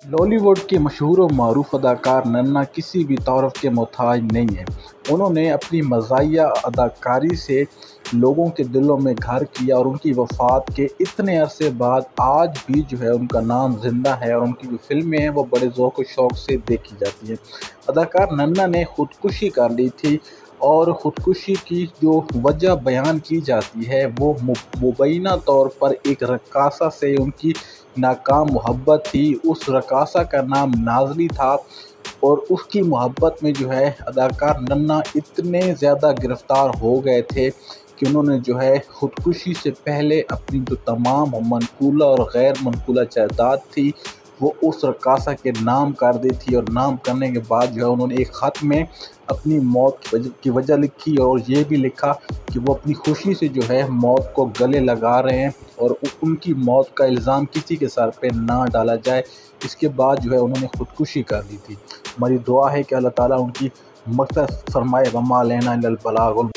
बॉलीवुड के मशहूर और मरूफ अदाकार नन्ना किसी भी तारीफ के मोहताज नहीं हैं। उन्होंने अपनी मज़ाहिया अदाकारी से लोगों के दिलों में घर किया और उनकी वफ़ात के इतने अरसे बाद आज भी जो है उनका नाम ज़िंदा है और उनकी जो फ़िल्में हैं वो बड़े ज़ौक़ और शौक़ से देखी जाती हैं। अदाकार नन्ना ने ख़ुदकुशी कर ली थी और ख़ुदकुशी की जो वजह बयान की जाती है वो मुबैना तौर पर एक रक्कासा से उनकी नाकाम मोहब्बत थी। उस रक्कासा का नाम नाज़ली था और उसकी मोहब्बत में जो है अदाकार नन्ना इतने ज़्यादा गिरफ़्तार हो गए थे कि उन्होंने जो है ख़ुदकुशी से पहले अपनी जो तमाम मनकूला और गैर मनकूला जायदाद थी वो उस रक्कासा के नाम कर दी थी और नाम करने के बाद जो है उन्होंने एक ख़त में अपनी मौत की वजह लिखी और ये भी लिखा कि वो अपनी खुशी से जो है मौत को गले लगा रहे हैं और उनकी मौत का इल्ज़ाम किसी के सर पे ना डाला जाए। इसके बाद जो है उन्होंने ख़ुदकुशी कर ली थी। हमारी दुआ है कि अल्लाह ताला उनकी मग़फ़िरत फ़रमाए। वमा अलैना इल्लल बलागुल।